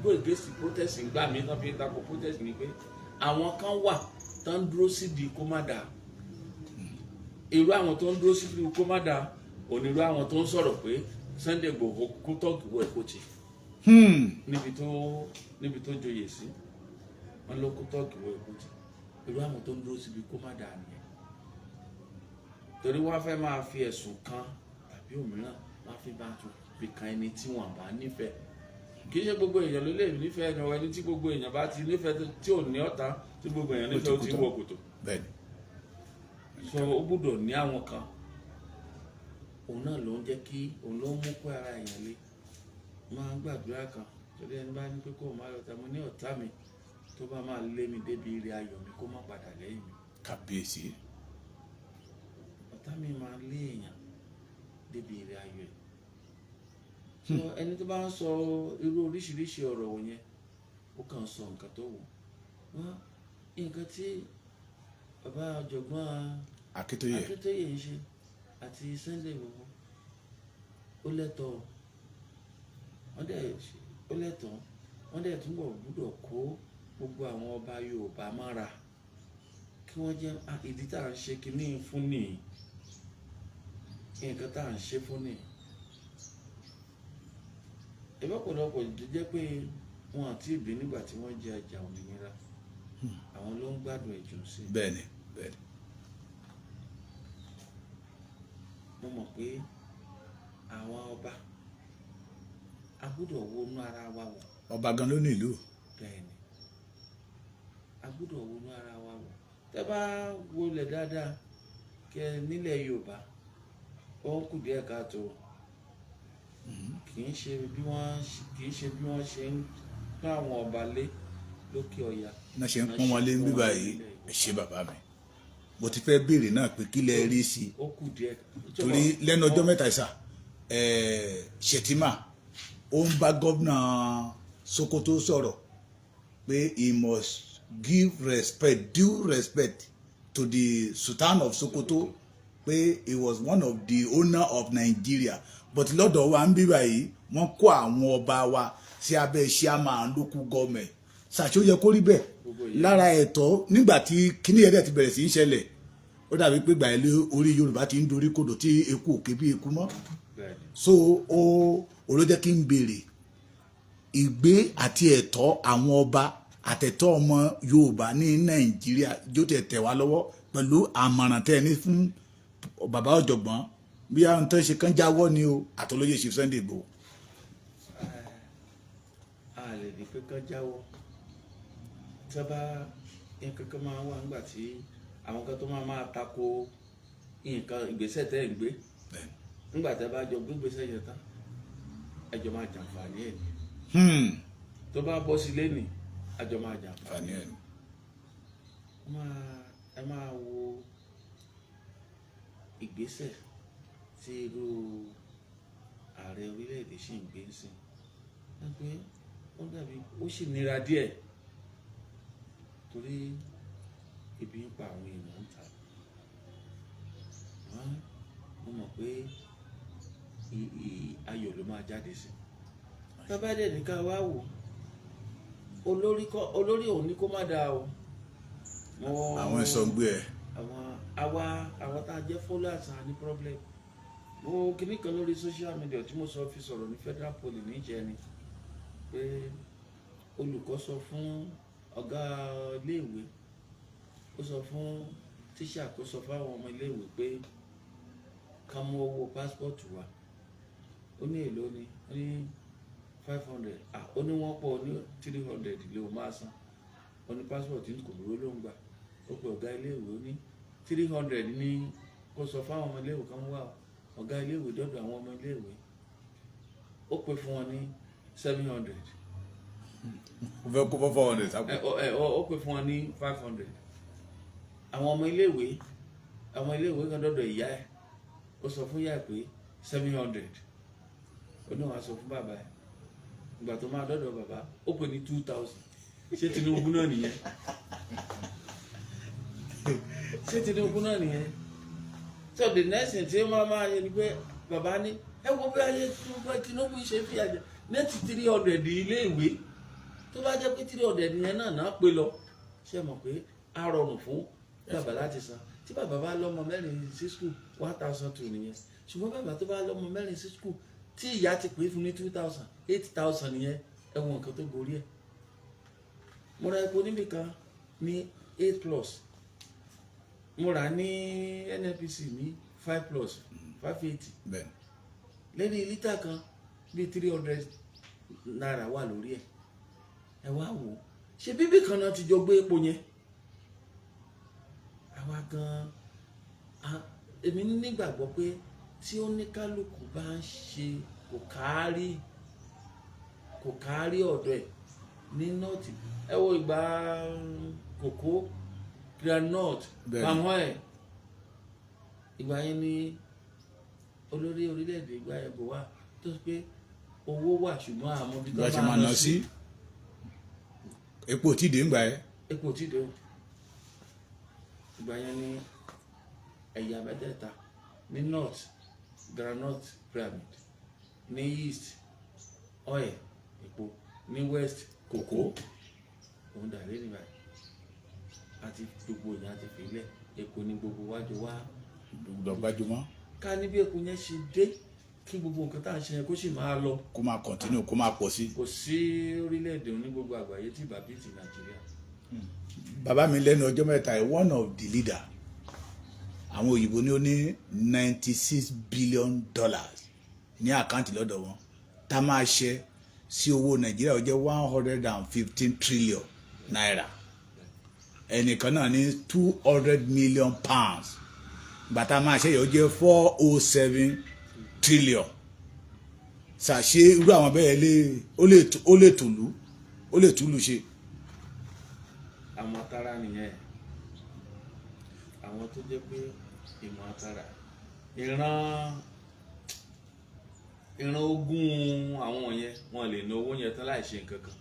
Speaker 2: go against protest gbà mí tán fi ń takò protest ni pé àwọn kan wà tán dúró sídìí kó má dáa irú àwọn tó ń dúró sídìí kó má dáa onírú àwọn tó ń sọ̀rọ̀ pé Sunday Igboho kó tọ́ọ̀gì wọ ẹ̀kọ́ tì níbi tó joyè sí wọn ló kó tọ́ọ̀gì wọ ẹ̀kọ́ tì irú àwọn tó ń dúró síbi kó má dáa nìyẹn torí wọ́n fẹ́ máa fi ẹ̀sùn kan tàbí òmíràn wọ́n fi bá tún fi kan ẹni tí wọ́n bá nífẹ̀ẹ́ kì í ṣe gbogbo èèyàn ló lè nífẹ̀ẹ́ ẹni tí gbogbo èèyàn bá ti nífẹ̀ẹ́ tí ò ní ọ̀tá tí gbogbo èèyàn nífẹ̀ẹ́ ó ti wọ kòtò so ó gbọ́dọ̀ ní àwọn kan òun náà ló ń jẹ́ kí òun ló ń mú pé ara èèyàn lé máa ń gbàdúrà kan torí ẹni bá ní pé kó o máa yọta mo ní ọ̀tá mi tó bá máa lé mi débi ire ayọ̀ mi kó má padà lẹ́yìn mi.
Speaker 1: Kábíyèsí.
Speaker 2: ọ̀tá mi máa lé èèyàn débi ire ayọ̀ ẹ̀. so ẹni tó bá ń sọ irú oríṣiríṣi ọ̀rọ̀ wọ̀nyẹn ó kàn sọ nǹkan tó wù wọ́n nǹkan tí bàbá ọ̀jọ̀gbọ́n Akintoye ń ṣe àti Sunday Igboho ó lẹ́tọ̀ọ́ wọ́n dẹ̀ túbọ̀ gbúdọ̀ kó gbogbo àwọn ọba Yorùbá mọ́ra kí wọ́n jẹ́ ìdí tá à ń ṣe kínní fún nìyí nǹkan tá à ń ṣe fún nìyí. ìbọ̀pọ̀lọpọ̀ jẹ́ pé wọn àti ìbí nígbà tí wọ́n jẹ ajá òmìnira àwọn ló ń gbádùn ẹ̀jù sí.
Speaker 1: bẹ́ẹ̀ni.
Speaker 2: mo mọ̀ pé àwọn ọba a gbọ́dọ̀ wọnú ara wa wò.
Speaker 1: ọba gan ló ní ìlú.
Speaker 2: bẹ́ẹ̀ni a gbọ́dọ̀ wọnú ara wa wò. tẹ́ bá wọlé dáadáa kẹ nílẹ̀ Yorùbá ó kù díẹ̀ káàtó kì í ṣe bí wọ́n ṣe ń pọ́n àwọn ọba lé lókè ọ̀yà.
Speaker 1: náà ṣe ń pọ́n wọn lé níbí báyìí ẹ ṣe bàbá mi mo ti fẹ́ béèrè náà pé kí lẹ rí sí i
Speaker 2: ó kù díẹ̀
Speaker 1: torí lẹ́nu ọjọ́ mẹ́ta ìsà Shettima ó ń bá gómìnà Sokoto sọ̀rọ̀ pé he must give due respect to the Sultan of Sokoto pé he was one of the owner of Nigeria but lọ́dọ̀ wa ń bí báyìí wọ́n kó àwọn ọba wa sí abẹ́ chairman local government ṣàṣì ó yẹ kó rí bẹ́ẹ̀
Speaker 2: Gbogbo yẹn.
Speaker 1: lára ẹ̀tọ́ nígbà tí kíní ẹ̀dẹ̀ ti bẹ̀rẹ̀ sí í ṣẹlẹ̀ ó dàbí pé gbà ilé orí Yorùbá ti ń dorí kodò tí eku òkè bí eku mọ́
Speaker 2: bẹ́ẹ̀ ni.
Speaker 1: so ó ló jẹ́ kí n béèrè ìgbé àti ẹ̀tọ́ àwọn ọba àtẹ̀tọ́ ọmọ Yorùbá ní Nàìjíríà jó tẹ̀ wá lọ́wọ́ pẹ̀lú àmọ̀ràn tẹ́ ẹ ní fún bàbá ọ̀jọ̀gbọ́n bí àwọn tó ń ṣe kán jáwọ́ ni o àtọlóyè Chief Sunday Igboho.
Speaker 2: A lè ní pé kán jáwọ́ sábà nǹkan kan máa wà nígbà tí àwọn kan tó máa tako nǹkan ìgbésẹ̀ tẹ́ ẹ̀ ń gbé nígbà tẹ́ bá jọ gbégbésẹ̀ yẹn tán ẹjọ́ máa jàǹfààní ẹ̀ ní tó bá bọ́ sí lẹ́nìí ẹjọ́ máa jàǹfààní ẹ̀ ní. Ẹ máa wo ìgbésẹ̀ tí irú ààrẹ orílẹ̀-èdè ṣì ń gbé sí pé ó dàbí ó sì nira díẹ̀ torí ebi ń pa àwọn èèyàn ń ta mo mọ̀ pé ayọ̀ ló máa jáde sí bàbá dẹ̀ ní ká wá wò olórí òun ní kó má dáa o
Speaker 1: àwọn ẹ̀sọ́ gbé ẹ̀
Speaker 2: àwọn tá a jẹ́ followers á ní problem mo kíní kan lórí social media tí mo sọ fi sọ̀rọ̀ ní Federal Poly níjẹni pé olùkọ́ sọ fún ọ̀gá iléèwé ó sọ fún tíṣà kó sọ fáwọn ọmọ iléèwé pé ká mú owó pásítọ̀tù wa ó ní èlò ni ó ní 500 ó ní wọ́n pọ̀ ní 300 ló máa san ó ní pásítọ̀tù kò dúró ló ń gbà ó pe ọ̀gá iléèwé ó ní 300 ní kó sọ fáwọn ọmọ iléèwé kan wà ọ̀gá iléèwé dọ́dọ̀ àwọn ọmọ iléèwé ó pe fún wọn ní 700
Speaker 1: ó fẹ́ kó 400 sápò
Speaker 2: ó pe fún wọn ní 500 àwọn ọmọ iléèwé kan dọ́dọ̀ ìyá ẹ̀ ó sọ fún ìyá ẹ̀ pé 700 ó ní wàá sọ fún bàbá ẹ̀ ìgbà tó máa dọ́dọ̀ bàbá ó pè ní 2000 ṣé Tinubu náà nìyẹn ṣé Tinubu náà nìyẹn so the next thing tí ó máa yẹ ni pé bàbá ní ẹ wo bí ayé Tinubu ṣe fi àjẹ nẹ́ẹ̀tì 300 iléèwé tó bá jẹ́ pé 300 yẹn náà pé lọ ṣe mọ̀ pé a rọrùn fún bàbá láti san tí bàbá bá lọ́mọ mẹ́rin sí skul 1002 nìyẹn ṣùgbọ́n bàbá tó bá lọ́mọ mẹ́rin sí skul tí ìyá ti pè fún ní 2000 8000 nìyẹn ẹ̀wọ̀n nǹkan tó gorí ẹ̀ mo ra epo níbì kan ní 8+ mo rà ní NNPC ní 5+ 580 lẹ́ni lítà kan bíi 300 náírà wà lórí ẹ̀ ẹ wá wò ó ṣe bíbí kan náà ti jọ gbé epo yẹn àwa gan èmi nígbàgbọ́ pé tí ó ní kálukú bá ń ṣe kò kárí ọ̀dọ̀ ẹ̀ ní nọ́ọ̀tì ẹ wo ìgbà kòkó groundnut palm oil ìgbà yẹn ni olórí orílẹ̀-èdè ìgbà yẹn bò wá tó pé owó wà ṣùgbọ́n àmọ́ bí tó
Speaker 1: máa ná sí epo tí dé ń gbà ẹ́
Speaker 2: epo tí dé ìgbà yẹn ni ẹ̀yà mẹ́tẹ̀ẹ̀ta ní north groundnut pyramid ní east oil epo ní west kòkó òun dà lé nígbà àti gbogbo ìyẹn àti fìlẹ̀ epo ní gbogbo wájú wá
Speaker 1: gbajúmọ̀
Speaker 2: ká ní bí epo yẹn ṣe dé kí gbogbo nǹkan tá à ń ṣe yẹn kó sì máa lọ
Speaker 1: kó máa continue kó máa pọ̀ sí.
Speaker 2: kò sí orílẹ̀-èdè ní gbogbo àgbáyé tí bàbí ti Nàìjíríà.
Speaker 1: bàbá mi lẹ́nu ọjọ́ mẹ́ta ẹ̀ one of the leader àwọn òyìnbó ní ó ní $96 billion ní àkáǹtì lọ́dọ̀ wọn tá a máa ṣe sí owó Nàìjíríà ó jẹ́ 115 trillion naira ẹnìkan náà ní 200 million pounds bàtà máa ṣe yẹ ó jẹ́ 407 trillion ṣàṣe irú àwọn bẹ́ẹ̀ ó lè túlù ṣe.
Speaker 2: àwọn atara nìyẹn àwọn tó jẹ́ pé ìmọ̀ atara ìran ogún àwọn yẹn wọn lè ná owó yẹn tán láì ṣe nǹkan kan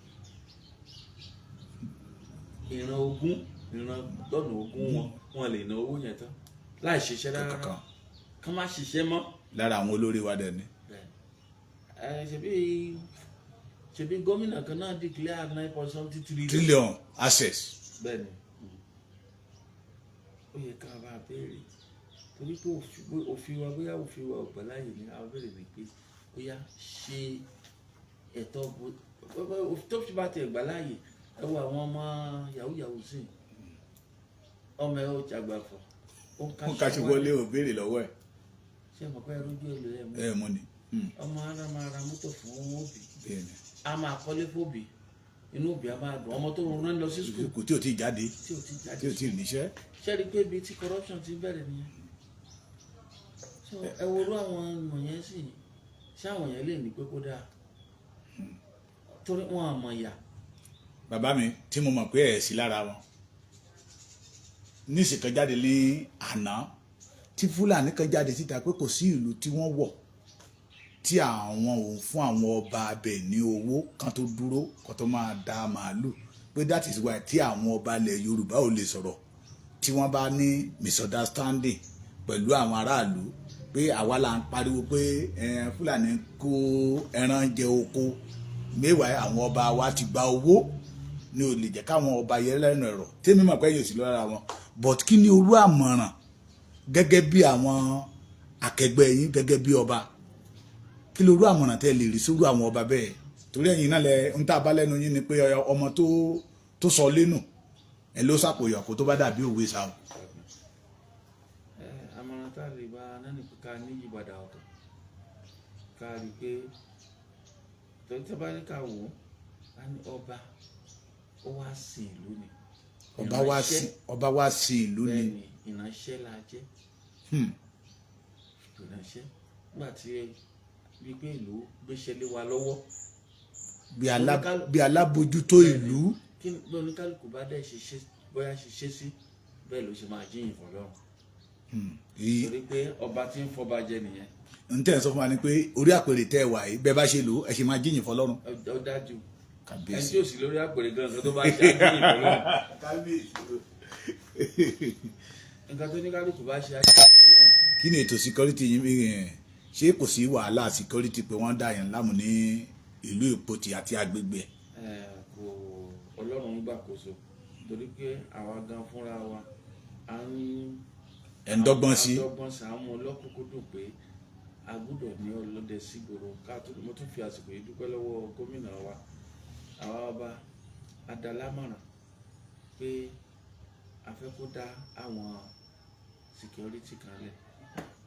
Speaker 2: ìran lọ́nà ogún wọn lè ná owó yẹn tán láì ṣiṣẹ́ rárá kán má ṣiṣẹ́ mọ́.
Speaker 1: lára àwọn olórí wa dẹ̀ ni.
Speaker 2: ṣe bí ṣebí gómìnà kan náà declare 9.something
Speaker 1: trillion access.
Speaker 2: bẹ́ẹ̀ni ó yẹ ká bá béèrè torí pé òfin wa bóyá òfin wa ọ̀gbà láàyè ní àwọn béèrè ni pé bóyá ṣe ẹ̀tọ́ tó fi bá tẹ̀ gbà láàyè ẹ wo àwọn ọmọ yahoo yahoo sí ọmọ ẹ ó jàgbàfọ̀ ó
Speaker 1: ń kaṣu wọlé ò béèrè lọ́wọ́ ẹ̀.
Speaker 2: ṣé ẹ mọ̀ pé ẹrú ojú èlò ẹ̀ mú
Speaker 1: ẹ mú ni.
Speaker 2: ọmọ ara máa ra mọ́tò fún òbí a máa kọ́lé fóbì inú òbí a máa dùn ọmọ tó rán lọ sí skul
Speaker 1: kò tí ò tí jáde tí ò tí níṣẹ́.
Speaker 2: ṣé rí i pé ibi tí corruption ti bẹ̀rẹ̀ nìyẹn so ẹ worú àwọn ìmọ̀ yẹn sì ṣé àwọn yẹn lè ní pé kó dáa torí wọn àmọ̀ ìyà.
Speaker 1: bàbá mi tí mo mọ̀ pé ẹ̀ sí lára wọn ní ìsìnkan jáde ní àná tí fúlàní kan jáde síta pé kò sí ìlú tí wọ́n wọ̀ tí àwọn òun fún àwọn ọba abẹ ní owó kan tó dúró kan tó máa da màálù pé that is why tí àwọn ọba ilẹ̀ Yorùbá ò lè sọ̀rọ̀ tí wọ́n bá ní misunderstanding pẹ̀lú àwọn aráàlú pé àwa là ń pariwo pé fúlàní kó ẹran jẹ oko mẹ́wàá àwọn ọba wa ti gba owó ní ò lè jẹ́ káwọn ọba yẹn lẹ́nu ẹ̀rọ tèmi mọ̀ pé yóò sí lọ́ra wọn but kí ni orú àmọ̀ràn gẹ́gẹ́ bí àwọn akẹgbẹ́ yín gẹ́gẹ́ bí ọba kí lorú àmọ̀ràn tẹ́ lè rí sórú àwọn ọba bẹ́ẹ̀ torí ẹ̀yin náà lẹ ń tà bá lẹ́nu yín ni pé ọmọ tó sọ lẹ́nu ẹ ló sàpòyọ̀ kó tó bá dàbí òwe sá o.
Speaker 2: àmọ̀ràn tá a lè bá nánì pé ká ní ìyípadà ọ̀tọ̀ ká rí i pé torí tí a bá ní ká wò ó ní ọba ó wá sí ìlú ni.
Speaker 1: ọba wá sí ìlú ni.
Speaker 2: bẹ́ẹ̀ni ìránṣẹ́ la jẹ́ ìránṣẹ́ nígbà tí bí pé ìlú gbéṣẹ́ lé wa lọ́wọ́.
Speaker 1: bí alábòjútó ìlú.
Speaker 2: kí bí oníkálukú bá dẹ̀ ṣiṣẹ́ bóyá ṣiṣẹ́ sí bẹ́ẹ̀ ló ṣe máa jíyìn fọlọ́run. torí pé ọba tí ń fọba jẹ nìyẹn.
Speaker 1: n tẹ́ ẹ̀ sọ fún wa ni pé orí àpèrè tẹ́ ẹ wà yìí bẹ́ẹ̀ bá ṣe lò ẹ ṣe máa jíyìn fọlọ́run.
Speaker 2: ó dájú ẹni tí ò sí lórí àpèrè gan-an tó bá ṣe àjíyìn fọlọ́run. nǹkan tó ní kálukú bá ṣe àjíyìn fọlọ́run.
Speaker 1: kí ni ètò security yín ṣé kò sí wàhálà security pé wọ́n dá yẹn láàmú ní ìlú Ìpotì àti agbègbè ẹ̀?
Speaker 2: Kò Ọlọ́run ń gbàkóso torí pé àwa gan fúnra wa
Speaker 1: ẹ̀ ń dọ́gbọ́n sí.
Speaker 2: àwọn ọlọ́kùnkúndùn pé a gbọ́dọ̀ ní ọlọ́dẹ sígboro mo tún fi àsìkò yìí dúpẹ́ lọ́wọ́ gómìnà wa àwa ọba adalámọ̀ràn pé a fẹ́ kó dá àwọn security kan lẹ̀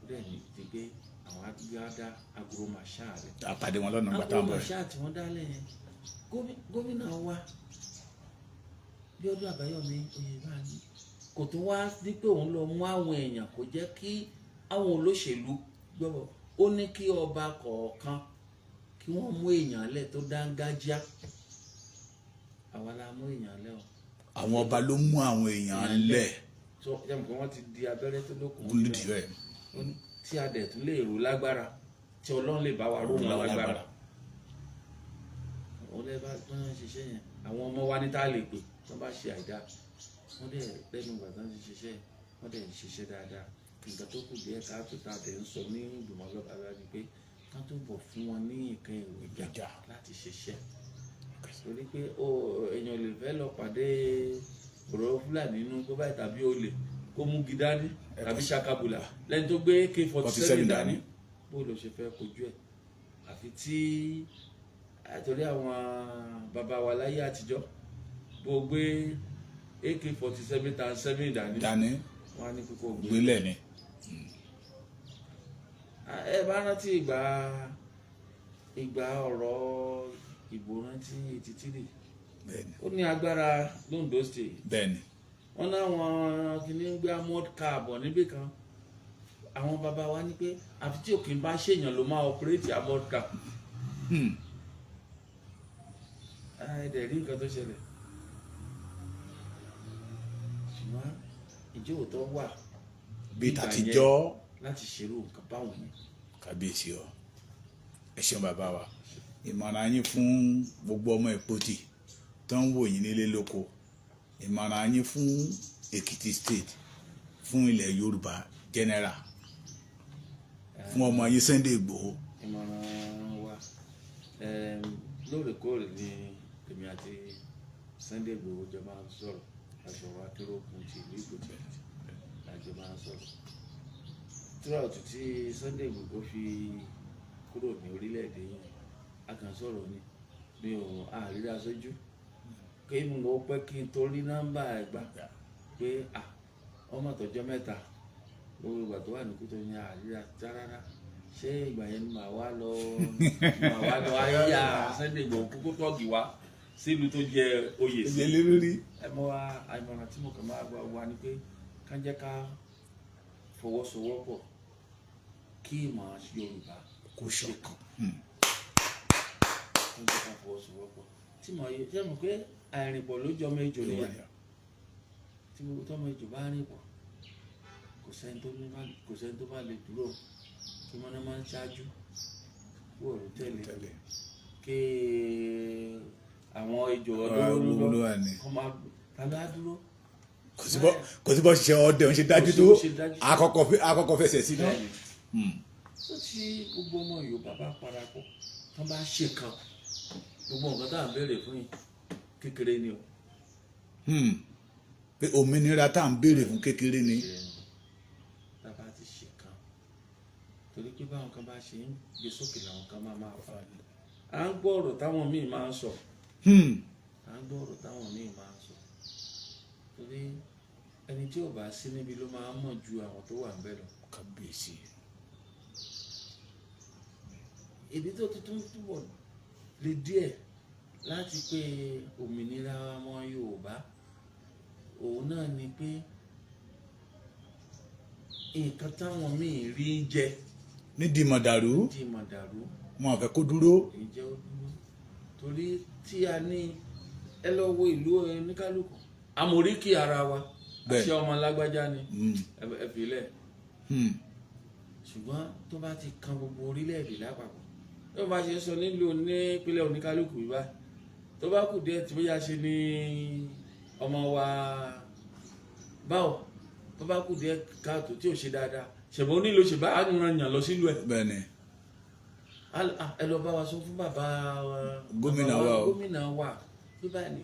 Speaker 2: ó dẹ̀ ní ti pé àwọn agbádá agro masha rẹ̀.
Speaker 1: àpàdé wọn lọ́nà gbàtà ń bọ̀
Speaker 2: agro masha tí wọ́n dálẹ̀ yẹn gómìnà wa Bíọ́dún Àbáyọ̀mí Oyèbánjí kò tún wá ní pé òun lọ mú àwọn èèyàn kò jẹ́ kí àwọn olóṣèlú gbọ́ ó ní kí ọba kọ̀ọ̀kan kí wọ́n mú èèyàn lẹ̀ tó dángájá àwa la mú èèyàn lẹ̀ o.
Speaker 1: àwọn ọba ló mú àwọn èèyàn lẹ̀.
Speaker 2: sọ jẹ́mu pé wọ́n ti di abẹ́rẹ́ tó lókun.
Speaker 1: olùdí rẹ̀.
Speaker 2: tí a dẹ̀ tún lè rò lágbára tí Ọlọ́run lè bá wa rò wọn lágbára. òun lè bá wọn ṣiṣẹ́ yẹn àwọn ọmọ wa ní tá a lè pè wọ́n bá ṣe àìdá wọ́n dẹ̀ lẹ́nu ìgbà tán ti ṣiṣẹ́ wọ́n dẹ̀ ń ṣiṣẹ́ dáadáa nǹkan tó kù díẹ̀ káàtó tá a dẹ̀ ń sọ ní ìgbìmọ̀ ọlọ́pàá láti pé ká tó bọ̀ fún wọn ní nǹkan èròjà láti ṣiṣẹ́ torí pé èèyàn lè fẹ́ lọ pàdé ọ̀rọ̀ Fúlàní nínú tó báyìí tàbí olè kó mú gidani tàbí ṣakabula lẹ́ni tó gbé AK-47 dání bó ló ṣe fẹ́ kojú ẹ̀ àfi tí àtọ́rí àwọn bàbá wa láyé àtijọ́ bó gbé AK-47 tan 7 dání wọ́n á ní kókó
Speaker 1: gbélé ni.
Speaker 2: ẹ bá rántí ìgbà ọ̀rọ̀ ìbò rántí 83 ó ní agbára l'Ondo State.
Speaker 1: bẹ́ẹ̀ni.
Speaker 2: wọ́n láwọn kìíní ń gbé amod káàbọ̀ níbì kan àwọn bàbá wa ní pé àfi tí òkè bá ṣèyàn ló máa ọpẹrẹtì amod car. ẹ̀ẹ́dẹ̀ rí nǹkan tó ṣẹlẹ̀ ṣùgbọ́n ìjọ òótọ́ wà
Speaker 1: bí tàtijọ́
Speaker 2: láti ṣerú nǹkan báwọn yẹn.
Speaker 1: kábíyèsí ọ ẹ ṣeun bàbá wa ìmọ̀ràn yín fún gbogbo ọmọ Ìpotì tó ń wò yín nílé lóko ìmọ̀ràn yín fún Èkìtì state fún ilẹ̀ Yorùbá general fún ọmọ yín Sunday Igboho.
Speaker 2: ìmọ̀ràn wa lóòrèkóòrè lóòrèkóòrè ní èmi àti Sunday Igboho jọ máa ń sọ̀rọ̀ àṣọwọ́ akéròkun ti ìlú Ìgbòtì àjọ máa ń sọ̀rọ̀ throughout tí Sunday Igboho fi kúrò ní orílẹ̀-èdè yìí a kàn sọ̀rọ̀ ni mi ò àríra sójú kí mo pẹ́ kí n tó rí nọ́mbà ẹ̀gbà pé ọmọ àtọ́jọ́ mẹ́ta gbogbo ìgbà tó wà ní Kútọ̀ ní àríra rárá ṣé ìgbà yẹn ni màá wá lọ ayéyà Sunday Igboho kúkú tọ́gì wá sílùú tó jẹ oyè sí
Speaker 1: lórí.
Speaker 2: ẹ mọ wa àìmọ̀ràn tí mo kàn máa gba wa ni pé ká jẹ́ ká fọwọ́sowọ́pọ̀ kí ìmọ̀ Yorùbá
Speaker 1: kò ṣọ̀kan.
Speaker 2: ká jẹ́ ká fọwọ́sowọ́pọ̀ tí mo yẹ ṣé mo pé àìrìnpọ̀ ló jọ méjò nìyẹn tí tọ́mọ ejò bá rìn pọ̀ kò sẹ́ni tó bá lè dúró kí wọ́n máa ń ṣáájú kó òrùn tẹ̀lé kí àwọn ejò ọdún lọ́wọ́ kọ́ máa tàbí á dúró.
Speaker 1: kò sí bọ́ ṣiṣẹ́ ọdẹ ń ṣe dájú tó àkọ́kọ́ fẹsẹ̀ sí náà.
Speaker 2: tó tí gbogbo ọmọ Yorùbá bá parapọ̀ tán bá ṣe kan gbogbo nǹkan tá à ń béèrè fún yìí kékeré ni o.
Speaker 1: pé òmìnira tá à ń béèrè fún kékeré ni.
Speaker 2: bàbá ti ṣe kan torí pé báwọn kan bá ṣe ń gbé sókè làwọn kan máa fà á. à ń gbọ́ ọ̀rọ̀ táwọn míì máa ń sọ. Torí ẹni tí ò bá sí níbi ló máa ń mọ̀ ju àwọn tó wà ń bẹ̀ lọ.
Speaker 1: Kábíyèsí.
Speaker 2: Ìdí tó tuntun túbọ̀ lè díẹ̀ láti pé òmìnira ọmọ Yorùbá òun náà ni pé nǹkan táwọn míì rí jẹ
Speaker 1: nídìí mọ̀dàrú wọn ò fẹ́ kó dúró.
Speaker 2: ìjẹ́ ó dúró torí tí a ní ẹ lọ wo ìlú oníkálukú amòríkì ara wa àṣẹ ọmọ lágbájá ni ẹ fìlẹ̀ ṣùgbọ́n tó bá ti kan gbogbo orílẹ̀-èdè lápapọ̀ tó bá ṣe sọ nílùú nípínlẹ̀ oníkálukú yìí báyìí tó bá kù díẹ̀ tí bóyá ṣe ní ọmọ wa báwo tó bá kù díẹ̀ káàtó tí ò ṣe dáadáa ṣẹ̀bọ́n nílò ṣe bá àrùn yàn lọ sílùú ẹ̀.
Speaker 1: bẹ́ẹ̀ni.
Speaker 2: ẹ lọ bá wa sọ fún bàbá gómìnà wa bí báyìí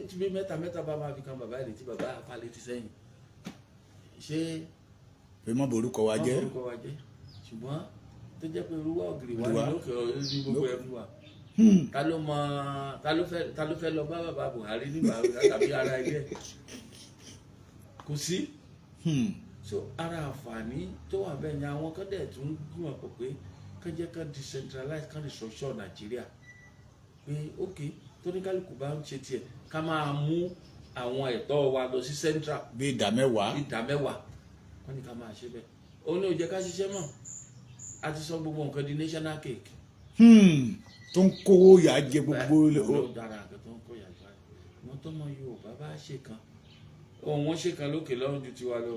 Speaker 2: tí bí mẹ́ta bá máa fi kan bàbá rẹ̀ tí bàbá àpálẹ̀ ti sẹ́yìn ṣé.
Speaker 1: pé mọ́ borúkọ wa jẹ́.
Speaker 2: ṣùgbọ́n tó jẹ́ pé irúwà ògiri wà ní lókè ọ̀rẹ́ ní gbogbo ẹ̀fún wa ta ló fẹ́ lọ bá bàbá Buhari nígbà tàbí ara ilé ẹ̀ kò sí. So ara àǹfààní tó wà bẹ́ẹ̀ ni àwọn kan dẹ̀ tún gbìmọ̀ pọ̀ pé kán jẹ́ kán decentralize kán restructure Nàìjíríà pé ok tóníkálùkù bá ń ṣe tiẹ̀ ká máa mú àwọn ẹ̀tọ́ wa lọ sí central.
Speaker 1: bí ìdá mẹ́wàá.
Speaker 2: wọ́n ní ká máa ṣe bẹ́ẹ̀ òun ni ò jẹ́ ká ṣiṣẹ́ mọ́ a ti sọ gbogbo nǹkan di national cake.
Speaker 1: tó ń kówó yà jẹ gbogbo.
Speaker 2: ó dára àgbẹ̀ tó ń kó yà jẹ wọn tó mọ Yorùbá bá ṣe kan òun ṣe kan lókè lọ́rùn ju tiwa lọ.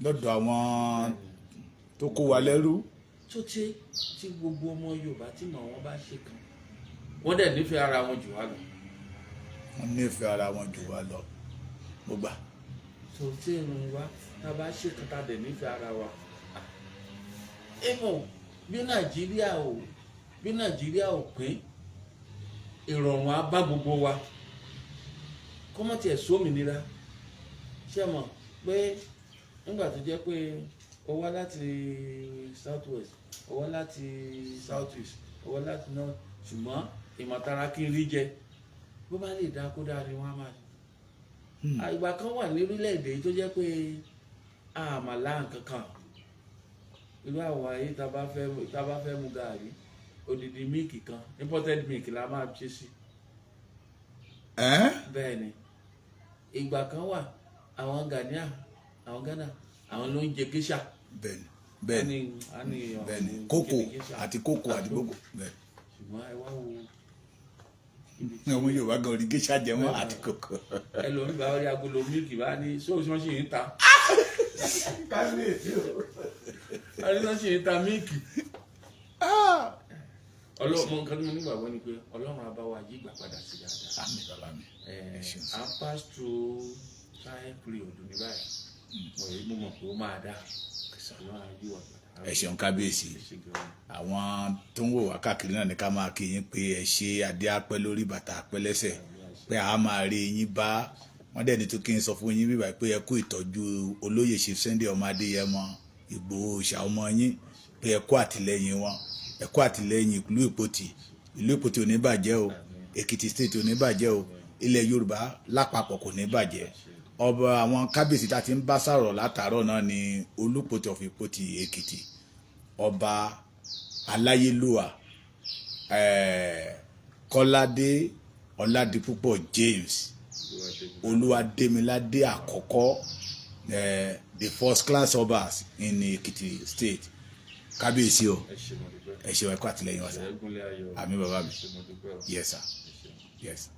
Speaker 1: lọ́dọ̀ àwọn tó kó wa lẹ́rú.
Speaker 2: tó tí gbogbo ọmọ Yorùbá tí mọ̀ wọ́n bá ṣe kan wọ́n dẹ̀ nífẹ̀ẹ́ ara wọn jù wá lọ.
Speaker 1: wọ́n nífẹ̀ẹ́ ara wọn jù wá lọ mo gbà.
Speaker 2: tó tí irun wa tá a bá ṣe kan tá a dẹ̀ nífẹ̀ẹ́ ara wa. èèmọ̀ bí Nàìjíríà ò pín ìrọ̀rùn á bá gbogbo wa kọ́mọ̀tì ẹ̀ sómìnira ṣé mọ̀ pé nígbà tó jẹ́ pé ó wá láti south west ó wá láti south east ó wá láti north ṣùgbọ́n ìmọ̀tara kí n rí jẹ bó bá lè dá kó dáa ni wọ́n á máa ṣe. àgbà kan wà ní orílẹ̀-èdè tó jẹ́ pé àmàlà nǹkan kan irú àwọn ayé tá a bá fẹ́ mu gààrí odidi míìkì kan imported milk la máa ṣe sí. bẹ́ẹ̀ ni ìgbà kan wà àwọn Ghana àwọn ló ń jẹ geisha.
Speaker 1: bẹ́ẹ̀ni kókò àti gbogbo.
Speaker 2: ṣùgbọ́n ẹ wá wo.
Speaker 1: ọmọ Yorùbá gan orí geisha jẹ mọ́ àti kókò.
Speaker 2: ẹlòmíì bá rí agolo mílìkì bá ní sóòsì wọn sì ń ta. wọn sì ń ta mílìkì. ọlọ́run nǹkan tí mo nígbàgbọ́ ni pé Ọlọ́run á bá wa yí ìgbà padà sí dáadáa.
Speaker 1: àmín bàbá mi.
Speaker 2: I pass through time period ní báyìí mo mọ̀ pé ó máa dá Ọlọ́run á yí wa padà.
Speaker 1: ẹ ṣeun kábíyèsí. Àwọn tó ń wò wá káàkiri náà ní ká máa kí yín pé ẹ ṣe adé apẹ́ lórí bàtà apẹ́ lẹ́sẹ̀, pé a máa rí yín bá. Wọ́n dẹ̀ ní tó kí n sọ fún yín bíbá pé ẹ kú ìtọ́jú olóyè Chief Sunday ọmọ Adéyẹmọ Ìgbòho Òòṣà ọmọ yín, pé ẹ kú àtìlẹ́yìn wọn, ẹ kú àtìlẹ́yìn ìlú Ìpotì. Ìlú Ìpotì ò ní bàjẹ́ o, Èkìtì state ò ní bàjẹ́ o, ilẹ̀ Yorùbá lápapọ̀ kò ní bàjẹ́. Ọba àwọn kábíyèsí tá ti ń bá sọ̀rọ̀ látàárọ̀ náà ni Olúpotì of Ìpotì Èkìtì, ọba Aláyélúwà Kọ́ládé Ọládipúpọ̀ James Olúwadémiládé àkọ́kọ́, the first class obas in Èkìtì state. Kábíyèsí o, ẹ ṣe wá kó àtìlẹ́yìn wa sá. Àmín bàbá mi. Yes sir. Yes.